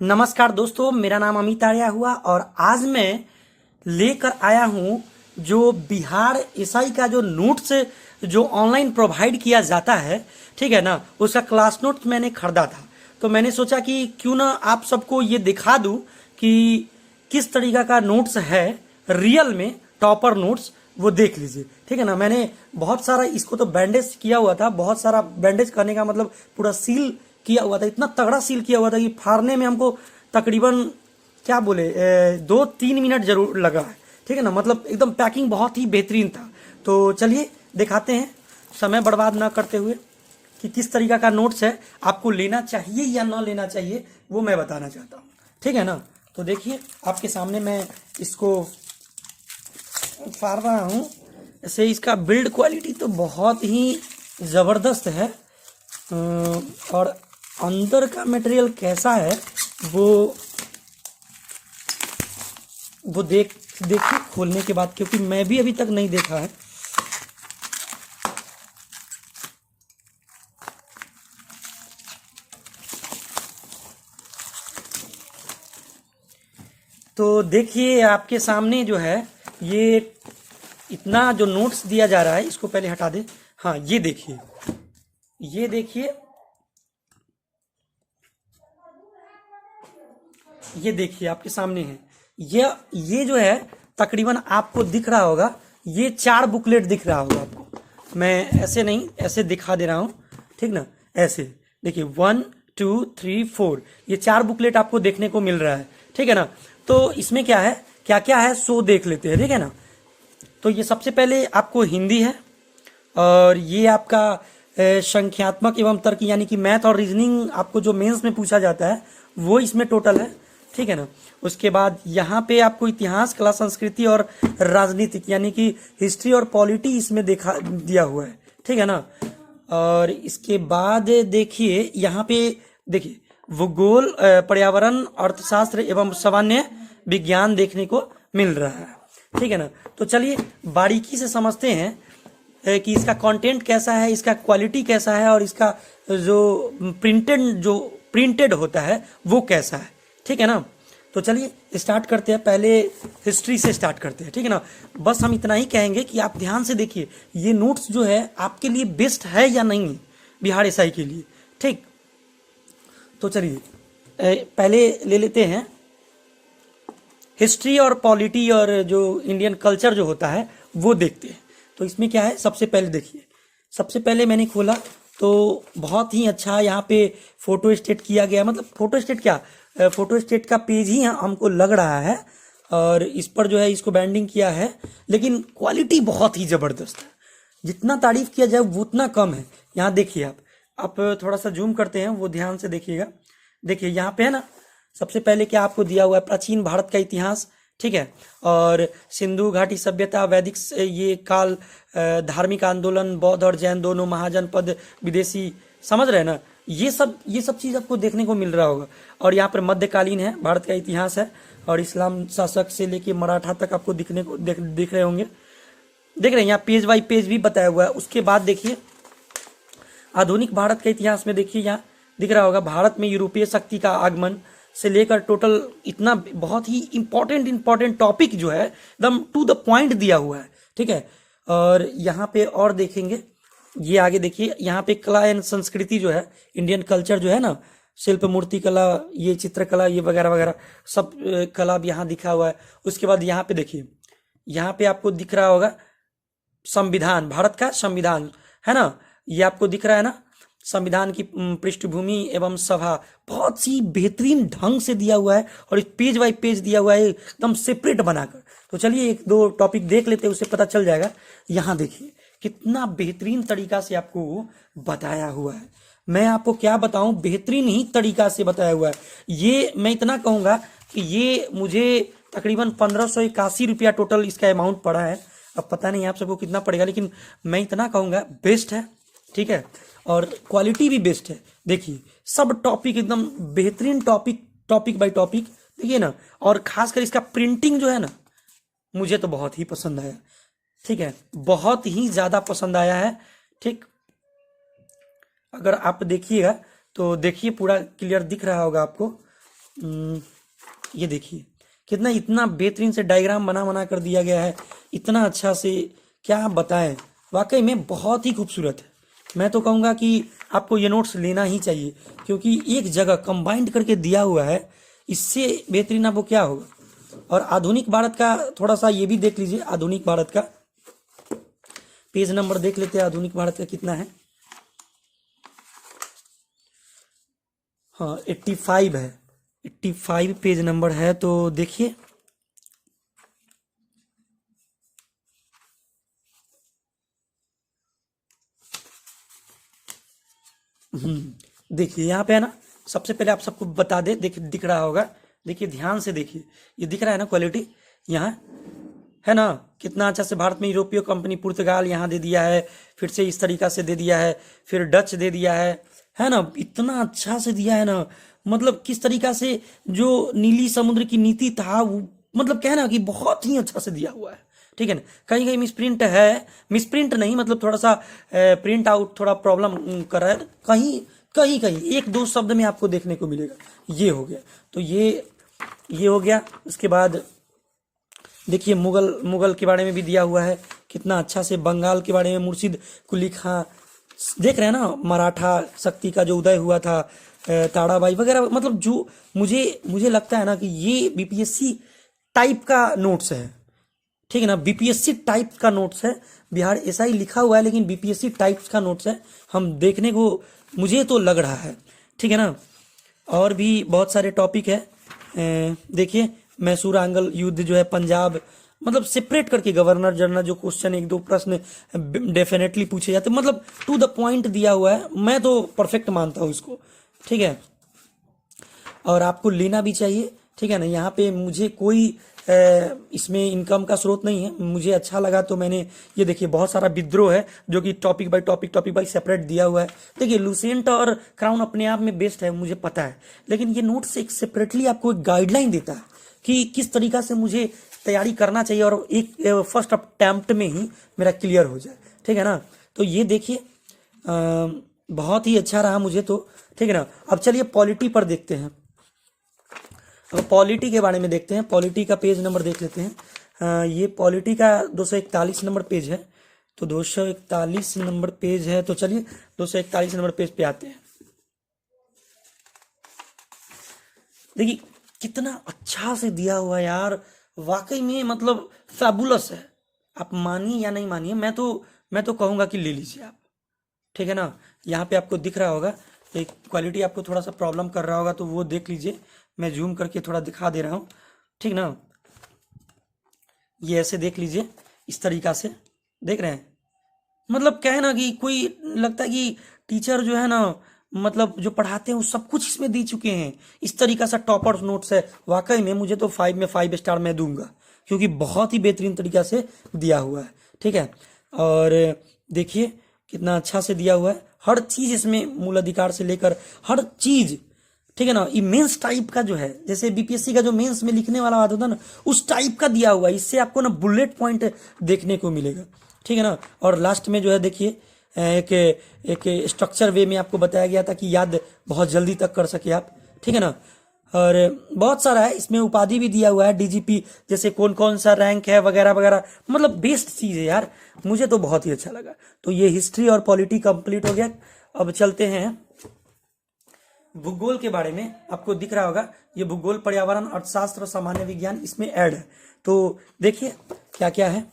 नमस्कार दोस्तों, मेरा नाम अमित आर्या हुआ और आज मैं लेकर आया हूँ जो बिहार एसआई का जो नोट्स जो ऑनलाइन प्रोवाइड किया जाता है, ठीक है ना। उसका क्लास नोट मैंने खरीदा था, तो मैंने सोचा कि क्यों ना आप सबको ये दिखा दूँ कि किस तरीका का नोट्स है रियल में, टॉपर नोट्स वो देख लीजिए, ठीक है ना। मैंने बहुत सारा इसको तो बैंडेज किया हुआ था, बहुत सारा बैंडेज करने का मतलब पूरा सील किया हुआ था, इतना तगड़ा सील किया हुआ था कि फाड़ने में हमको तकरीबन क्या बोले 2-3 मिनट जरूर लगा है, ठीक है ना। मतलब एकदम पैकिंग बहुत ही बेहतरीन था। तो चलिए दिखाते हैं समय बर्बाद ना करते हुए कि किस तरीका का नोट्स है, आपको लेना चाहिए या ना लेना चाहिए वो मैं बताना चाहता हूँ, ठीक है ना। तो देखिए आपके सामने मैं इसको फाड़ रहा हूँ। ऐसे इसका बिल्ड क्वालिटी तो बहुत ही ज़बरदस्त है, और अंदर का मटेरियल कैसा है वो देखिए खोलने के बाद, क्योंकि मैं भी अभी तक नहीं देखा है। तो देखिए आपके सामने जो है ये इतना जो नोट्स दिया जा रहा है, इसको पहले हटा दे। हाँ ये देखिए, ये देखिए, ये देखिए आपके सामने है। ये जो है तकरीबन आपको दिख रहा होगा, ये 4 बुकलेट दिख रहा होगा आपको। मैं ऐसे नहीं, ऐसे दिखा दे रहा हूँ, ठीक ना। ऐसे देखिए 1 2 3 4 ये 4 बुकलेट आपको देखने को मिल रहा है, ठीक है ना। तो इसमें क्या है, क्या क्या है सो देख लेते हैं, ठीक है ना। तो ये सबसे पहले आपको हिंदी है, और ये आपका संख्यात्मक एवं तर्क यानी कि मैथ और रीजनिंग आपको जो मेंस में पूछा जाता है वो इसमें टोटल है, ठीक है ना। उसके बाद यहाँ पे आपको इतिहास, कला, संस्कृति और राजनीतिक यानी कि हिस्ट्री और पॉलिटी इसमें देखा दिया हुआ है, ठीक है ना। और इसके बाद देखिए यहाँ पे देखिए भूगोल, पर्यावरण, अर्थशास्त्र एवं सामान्य विज्ञान देखने को मिल रहा है, ठीक है ना। तो चलिए बारीकी से समझते हैं कि इसका कंटेंट कैसा है, इसका क्वालिटी कैसा है, और इसका जो प्रिंटेड होता है वो कैसा है, ठीक है ना। तो चलिए स्टार्ट करते हैं, पहले हिस्ट्री से स्टार्ट करते हैं, ठीक है ना। बस हम इतना ही कहेंगे कि आप ध्यान से देखिए ये नोट्स जो है आपके लिए बेस्ट है या नहीं बिहार एसआई के लिए, ठीक। तो चलिए पहले ले लेते हैं हिस्ट्री और पॉलिटी और जो इंडियन कल्चर जो होता है वो देखते हैं। तो इसमें क्या है, सबसे पहले देखिए, सबसे पहले मैंने खोला तो बहुत ही अच्छा यहाँ पे फोटो स्टेट किया गया। मतलब फोटो स्टेट क्या, फोटो स्टेट का पेज ही हमको लग रहा है, और इस पर जो है इसको बैंडिंग किया है, लेकिन क्वालिटी बहुत ही ज़बरदस्त है। जितना तारीफ किया जाए वो उतना कम है। यहाँ देखिए आप थोड़ा सा जूम करते हैं, वो ध्यान से देखिएगा। देखिए यहाँ पे है ना, सबसे पहले क्या आपको दिया हुआ है, प्राचीन भारत का इतिहास, ठीक है, और सिंधु घाटी सभ्यता, वैदिक ये काल, धार्मिक आंदोलन, बौद्ध और जैन दोनों, महाजनपद, विदेशी, समझ रहे हैं ना। ये सब चीज़ आपको देखने को मिल रहा होगा। और यहाँ पर मध्यकालीन है, भारत का इतिहास है, और इस्लाम शासक से लेके मराठा तक आपको दिख रहे होंगे, देख रहे हैं। यहाँ पेज बाई पेज भी बताया हुआ है। उसके बाद देखिए आधुनिक भारत के इतिहास में देखिए, यहाँ दिख रहा होगा भारत में यूरोपीय शक्ति का आगमन से लेकर टोटल इतना बहुत ही इंपॉर्टेंट टॉपिक जो है एकदम टू द पॉइंट दिया हुआ है, ठीक है। और यहाँ पे और देखेंगे, ये आगे देखिए, यहाँ पे कला एंड संस्कृति जो है, इंडियन कल्चर जो है ना, शिल्प, मूर्ति कला, ये चित्रकला, ये वगैरह वगैरह सब कला भी यहाँ दिखा हुआ है। उसके बाद यहाँ पे देखिए, यहाँ पे आपको दिख रहा होगा संविधान, भारत का संविधान है ना, ये आपको दिख रहा है ना। संविधान की पृष्ठभूमि एवं सभा बहुत सी बेहतरीन ढंग से दिया हुआ है, और पेज बाई पेज दिया हुआ है एकदम सेपरेट बनाकर। तो चलिए 1-2 टॉपिक देख लेते हैं, उससे पता चल जाएगा। यहाँ देखिए कितना बेहतरीन तरीका से आपको बताया हुआ है। मैं आपको क्या बताऊं, बेहतरीन ही तरीका से बताया हुआ है। ये मैं इतना कहूँगा कि ये मुझे तकरीबन 1581 रुपया टोटल इसका अमाउंट पड़ा है। अब पता नहीं आप सबको कितना पड़ेगा, लेकिन मैं इतना कहूँगा बेस्ट है, ठीक है, और क्वालिटी भी बेस्ट है। देखिए सब टॉपिक एकदम बेहतरीन, टॉपिक बाय टॉपिक, देखिए ना। और खासकर इसका प्रिंटिंग जो है ना, मुझे तो बहुत ही पसंद आया, ठीक है, बहुत ही ज़्यादा पसंद आया है, ठीक। अगर आप देखिएगा तो देखिए पूरा क्लियर दिख रहा होगा आपको। हम्म, ये देखिए कितना इतना बेहतरीन से डायग्राम बना बना कर दिया गया है, इतना अच्छा से, क्या आप बताएं, वाकई में बहुत ही खूबसूरत है। मैं तो कहूँगा कि आपको ये नोट्स लेना ही चाहिए, क्योंकि एक जगह कंबाइंड करके दिया हुआ है, इससे बेहतरीन आपको क्या होगा। और आधुनिक भारत का थोड़ा सा ये भी देख लीजिए, आधुनिक भारत का पेज नंबर देख लेते हैं, आधुनिक भारत का कितना है। हाँ 85 है, 85 पेज नंबर है, तो देखिए देखिए यहाँ पे है ना, सबसे पहले आप सबको बता दे, देखिए दिख रहा होगा, देखिए ध्यान से देखिए, ये दिख रहा है ना क्वालिटी, यहाँ है ना, कितना अच्छा से भारत में यूरोपीय कंपनी पुर्तगाल यहाँ दे दिया है, फिर से इस तरीका से दे दिया है, फिर डच दे दिया है ना, इतना अच्छा से दिया है ना, मतलब किस तरीका से जो नीली समुद्र की नीति था मतलब क्या है ना कि बहुत ही अच्छा से दिया हुआ है, ठीक है ना। कहीं कहीं मिसप्रिंट है, मिसप्रिंट नहीं मतलब थोड़ा सा प्रिंट आउट थोड़ा प्रॉब्लम कर रहा है, कहीं कहीं कहीं एक दो शब्द में आपको देखने को मिलेगा। ये हो गया, तो ये हो गया। उसके बाद देखिए मुगल मुगल के बारे में भी दिया हुआ है, कितना अच्छा से, बंगाल के बारे में मुर्शिद कुली खां, देख रहे हैं ना, मराठा शक्ति का जो उदय हुआ था, ताड़ाबाई वगैरह, मतलब जो मुझे मुझे लगता है ना कि ये बीपीएससी टाइप का नोट्स है, ठीक है ना, बीपीएससी टाइप का नोट्स है। बिहार ऐसा ही लिखा हुआ है लेकिन बीपीएससी टाइप्स का नोट्स है, हम देखने को मुझे तो लग रहा है, ठीक है ना। और भी बहुत सारे टॉपिक है, देखिए मैसूर आंगल युद्ध जो है, पंजाब, मतलब सेपरेट करके गवर्नर जनरल जो क्वेश्चन एक दो प्रश्न डेफिनेटली पूछे जाते, मतलब टू द पॉइंट दिया हुआ है, मैं तो परफेक्ट मानता हूँ इसको, ठीक है। और आपको लेना भी चाहिए, ठीक है ना। यहाँ पे मुझे कोई इसमें इनकम का स्रोत नहीं है, मुझे अच्छा लगा तो मैंने, ये देखिए बहुत सारा विद्रोह है जो कि टॉपिक बाई सेपरेट दिया हुआ है। देखिए लुसेंट और क्राउन अपने आप में बेस्ट है, मुझे पता है, लेकिन ये नोट्स एक सेपरेटली आपको एक गाइडलाइन देता है कि किस तरीका से मुझे तैयारी करना चाहिए, और एक फर्स्ट अटेम्प्ट में ही मेरा क्लियर हो जाए, ठीक है ना। तो ये देखिए बहुत ही अच्छा रहा मुझे तो, ठीक है ना। अब चलिए पॉलिटी पर देखते हैं, अब पॉलिटी के बारे में देखते हैं, पॉलिटी का पेज नंबर देख लेते हैं। ये पॉलिटी का 241 नंबर पेज है, तो 241 नंबर पेज है, तो चलिए 241 नंबर पेज पे आते हैं। देखिए कितना अच्छा से दिया हुआ है यार, वाकई में मतलब फैबुलस है। आप मानिए या नहीं मानिए, मैं तो कहूंगा कि ले लीजिए आप, ठीक है ना। यहाँ पे आपको दिख रहा होगा, एक क्वालिटी आपको थोड़ा सा प्रॉब्लम कर रहा होगा तो वो देख लीजिए, मैं जूम करके थोड़ा दिखा दे रहा हूँ, ठीक ना। ये ऐसे देख लीजिए, इस तरीका से देख रहे हैं, मतलब क्या है ना कि कोई लगता है कि टीचर जो है ना, मतलब जो पढ़ाते हैं वो सब कुछ इसमें दे चुके हैं, इस तरीका से टॉपर नोट्स है। वाकई में मुझे तो 5 में 5 स्टार मैं दूंगा, क्योंकि बहुत ही बेहतरीन तरीका से दिया हुआ है, ठीक है। और देखिए कितना अच्छा से दिया हुआ है, हर चीज इसमें मूल अधिकार से लेकर हर चीज, ठीक है ना। ये मेंस टाइप का जो है, जैसे बीपीएससी का जो मेंस में लिखने वाला आता था ना, उस टाइप का दिया हुआ है, इससे आपको ना बुलेट पॉइंट देखने को मिलेगा, ठीक है ना। और लास्ट में जो है देखिए एक एक स्ट्रक्चर वे में आपको बताया गया था कि याद बहुत जल्दी तक कर सके आप, ठीक है ना। और बहुत सारा है इसमें, उपाधि भी दिया हुआ है, डीजीपी जैसे कौन कौन सा रैंक है वगैरह वगैरह, मतलब बेस्ट चीज है यार, मुझे तो बहुत ही अच्छा लगा। तो ये हिस्ट्री और पॉलिटी कंप्लीट हो गया। अब चलते हैं भूगोल के बारे में, आपको दिख रहा होगा ये भूगोल, पर्यावरण, अर्थशास्त्र और सामान्य विज्ञान इसमें ऐड है। तो देखिए क्या क्या है,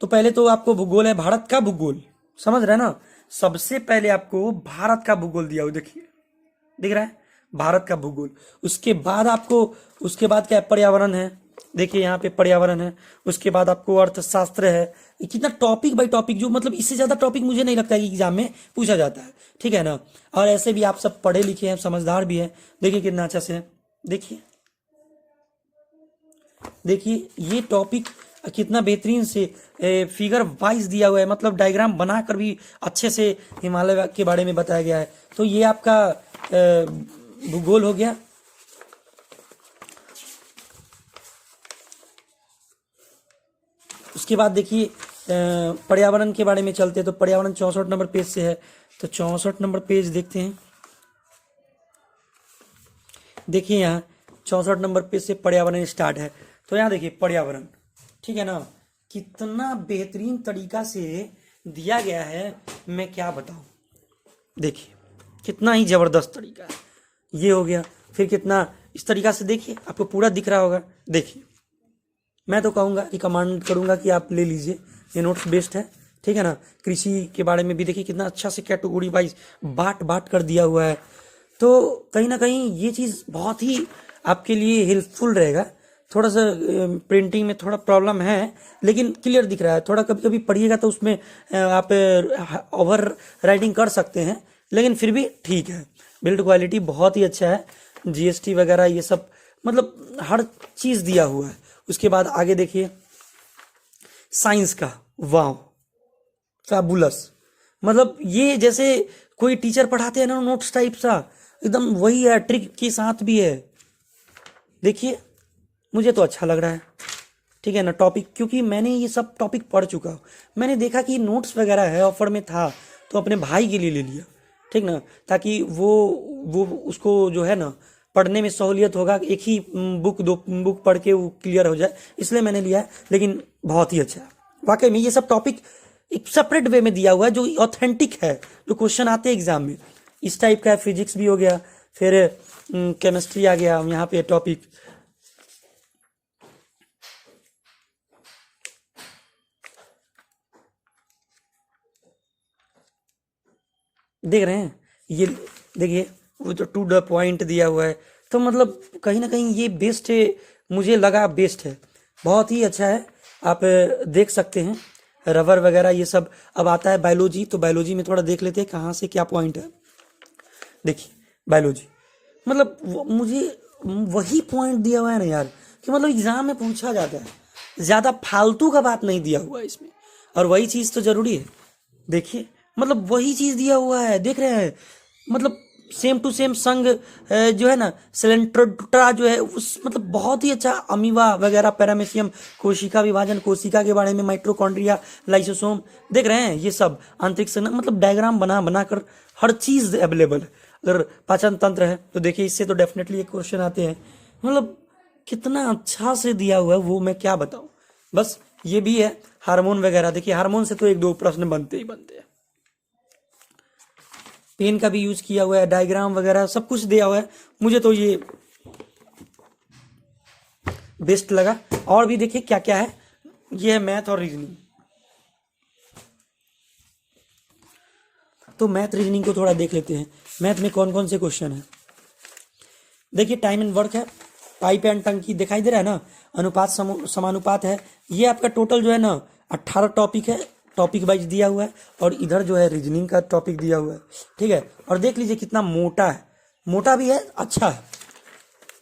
तो पहले तो आपको भूगोल है, भारत का भूगोल, समझ रहे हैं ना। सबसे पहले आपको भारत का भूगोल दिया हुआ, देखिए दिख रहा है, भारत का भूगोल। उसके बाद आपको, उसके बाद क्या है, पर्यावरण है, देखिए यहाँ पे पर्यावरण है। उसके बाद आपको अर्थशास्त्र है। कितना टॉपिक बाय टॉपिक, जो मतलब इससे ज्यादा टॉपिक मुझे नहीं लगता कि एग्जाम में पूछा जाता है, ठीक है ना। और ऐसे भी आप सब पढ़े लिखे हैं, समझदार भी हैं, देखिए कितना अच्छा से है। देखिए देखिए ये टॉपिक कितना बेहतरीन से फिगर वाइज दिया हुआ है, मतलब डायग्राम बनाकर भी अच्छे से हिमालय के बारे में बताया गया है। तो ये आपका भूगोल हो गया। उसके बाद देखिए पर्यावरण के बारे में चलते हैं, तो पर्यावरण 64 नंबर पेज से है, तो 64 नंबर पेज देखते हैं। देखिए यहाँ 64 नंबर पे से पर्यावरण स्टार्ट है। तो यहाँ देखिए पर्यावरण, ठीक है ना, कितना बेहतरीन तरीका से दिया गया है, मैं क्या बताऊं। देखिए कितना ही जबरदस्त तरीका है, ये हो गया। फिर कितना इस तरीका से देखिए, आपको पूरा दिख रहा होगा। देखिए मैं तो कहूँगा, रिकमेंड करूँगा कि आप ले लीजिए, ये नोट्स बेस्ट है, ठीक है ना। कृषि के बारे में भी देखिए कितना अच्छा से कैटेगरी वाइज बांट बांट कर दिया हुआ है। तो कहीं ना कहीं ये चीज़ बहुत ही आपके लिए हेल्पफुल रहेगा। थोड़ा सा प्रिंटिंग में थोड़ा प्रॉब्लम है, लेकिन क्लियर दिख रहा है। थोड़ा कभी कभी पढ़िएगा तो उसमें आप ओवर राइटिंग कर सकते हैं, लेकिन फिर भी ठीक है। बिल्ड क्वालिटी बहुत ही अच्छा है, जीएसटी वगैरह ये सब, मतलब हर चीज़ दिया हुआ है। उसके बाद आगे देखिए साइंस का, वाह फैबुलस, मतलब ये जैसे कोई टीचर पढ़ाते हैं ना नोट्स टाइप सा, एकदम वही है, ट्रिक के साथ भी है। देखिए मुझे तो अच्छा लग रहा है, ठीक है ना। टॉपिक, क्योंकि मैंने ये सब टॉपिक पढ़ चुका हूँ, मैंने देखा कि नोट्स वगैरह है, ऑफर में था, तो अपने भाई के लिए ले लिया, ठीक ना, ताकि वो उसको जो है ना पढ़ने में सहूलियत होगा, एक ही बुक दो बुक पढ़ के वो क्लियर हो जाए, इसलिए मैंने लिया है। लेकिन बहुत ही अच्छा है वाकई में, ये सब टॉपिक एक सेपरेट वे में दिया हुआ है जो ऑथेंटिक है, जो क्वेश्चन आते हैं एग्जाम में, इस टाइप का है। फिजिक्स भी हो गया, फिर केमिस्ट्री आ गया यहाँ पे टॉपिक। देख रहे हैं ये, देखिए वो जो टू द पॉइंट दिया हुआ है, तो मतलब कहीं ना कहीं ये बेस्ट है, मुझे लगा बेस्ट है, बहुत ही अच्छा है। आप देख सकते हैं रबर वगैरह ये सब। अब आता है बायोलॉजी, तो बायोलॉजी में थोड़ा देख लेते हैं कहाँ से क्या पॉइंट है। देखिए बायोलॉजी, मतलब मुझे वही पॉइंट दिया हुआ है ना यार, कि मतलब एग्जाम में पूछा जाता है, ज्यादा फालतू का बात नहीं दिया हुआ है इसमें, और वही चीज तो जरूरी है। देखिए मतलब वही चीज दिया हुआ है, देख रहे हैं, मतलब सेम टू सेम संग जो है ना सिलेंट्रोट्रा जो है उस, मतलब बहुत ही अच्छा। अमीबा वगैरह, पैरामेसियम, कोशिका विभाजन, कोशिका के बारे में, माइटोकॉन्ड्रिया, लाइसोसोम, देख रहे हैं ये सब, आंतरिक संघनन, मतलब डायग्राम बना बनाकर हर चीज अवेलेबल है। अगर पाचन तंत्र है तो देखिए इससे तो डेफिनेटली एक क्वेश्चन आते हैं, मतलब कितना अच्छा से दिया हुआ है, वो मैं क्या बताऊं। बस ये भी है हार्मोन वगैरह, देखिए हार्मोन से तो एक दो प्रश्न बनते ही बनते हैं। पेन का भी यूज किया हुआ है, डायग्राम वगैरह सब कुछ दिया हुआ है, मुझे तो ये बेस्ट लगा। और भी देखिए क्या क्या है, ये है मैथ और रीजनिंग। तो मैथ रीजनिंग को थोड़ा देख लेते हैं, मैथ में कौन कौन से क्वेश्चन है। देखिए टाइम एंड वर्क है, पाइप एंड टंकी दिखाई दे रहा है ना, अनुपात समानुपात है। ये आपका टोटल जो है ना 18 टॉपिक है, टॉपिक वाइज दिया हुआ है, और इधर जो है रीजनिंग का टॉपिक दिया हुआ है, ठीक है। और देख लीजिए कितना मोटा है, मोटा भी है, अच्छा है।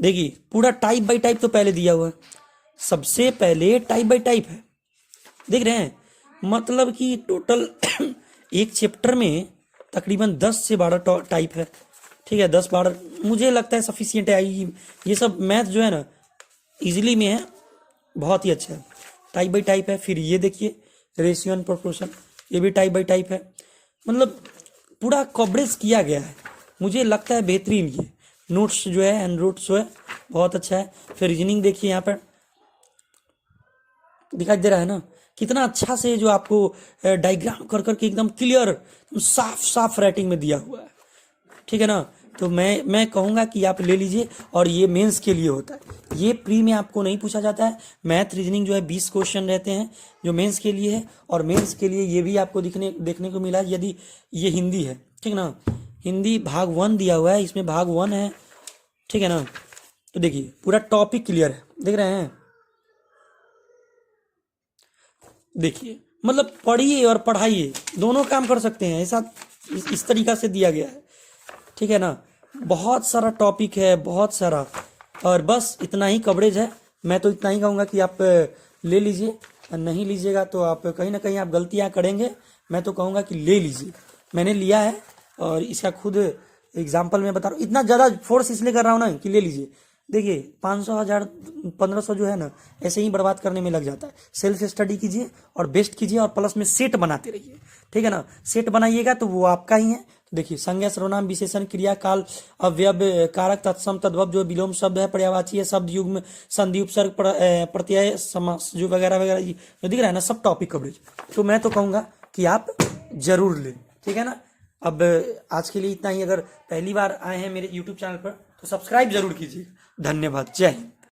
देखिए पूरा टाइप बाई टाइप तो पहले दिया हुआ है, सबसे पहले टाइप बाई टाइप है, देख रहे हैं, मतलब कि टोटल एक चैप्टर में तकरीबन 10 से 12 टाइप है, ठीक है। 10-12 मुझे लगता है सफिशियंट है। ये सब मैथ जो है ना इजीली में है, बहुत ही अच्छा है, टाइप बाई टाइप है। फिर ये देखिए रेशियो एंड प्रोपोर्शन, ये भी टाइप बाई टाइप है, मतलब पूरा कवरेज किया गया है, मुझे लगता है बेहतरीन। ये नोट्स जो है एंड रूट्स जो है बहुत अच्छा है। फिर रीजनिंग देखिए यहाँ पर दिखाई दे रहा है ना, कितना अच्छा से जो आपको डायग्राम कर करके एकदम क्लियर साफ साफ राइटिंग में दिया हुआ है, ठीक है ना। तो मैं कहूँगा कि आप ले लीजिए, और ये मेंस के लिए होता है, ये प्री में आपको नहीं पूछा जाता है। मैथ रीजनिंग जो है 20 क्वेश्चन रहते हैं जो मेंस के लिए है, और मेंस के लिए ये भी आपको देखने को मिला, यदि ये हिंदी है, ठीक ना, हिंदी भाग 1 दिया हुआ है, इसमें भाग 1 है, ठीक है ना। तो देखिए पूरा टॉपिक क्लियर है, देख रहे हैं, देखिए मतलब पढ़िए और पढ़ाइए, दोनों काम कर सकते हैं, ऐसा इस तरीका से दिया गया है, ठीक है ना। बहुत सारा टॉपिक है, बहुत सारा, और बस इतना ही कवरेज है। मैं तो इतना ही कहूँगा कि आप ले लीजिए, और नहीं लीजिएगा तो आप कहीं ना कहीं आप गलतियाँ करेंगे। मैं तो कहूँगा कि ले लीजिए, मैंने लिया है, और इसका खुद एग्जाम्पल मैं बता रहा हूँ। इतना ज़्यादा फोर्स इसलिए कर रहा हूँ ना कि ले लीजिए। देखिए 500, 1000, 1500 जो है ना ऐसे ही बर्बाद करने में लग जाता है। सेल्फ स्टडी कीजिए और बेस्ट कीजिए, और प्लस में सेट बनाते रहिए, ठीक है ना। सेट बनाइएगा तो वो आपका ही है, देखिए संज्ञा सर्वनाम विशेषण क्रिया काल अव्यय कारक तत्सम तद्भव जो विलोम शब्द है पर्यायवाची है शब्द युग्म संधि उपसर्ग प्रत्यय समास जो वगैरह वगैरह जो दिख रहा है ना सब टॉपिक कवरेज। तो मैं तो कहूंगा कि आप जरूर लें, ठीक है ना। अब आज के लिए इतना ही। अगर पहली बार आए हैं मेरे यूट्यूब चैनल पर तो सब्सक्राइब जरूर कीजिए। धन्यवाद। जय हिंद।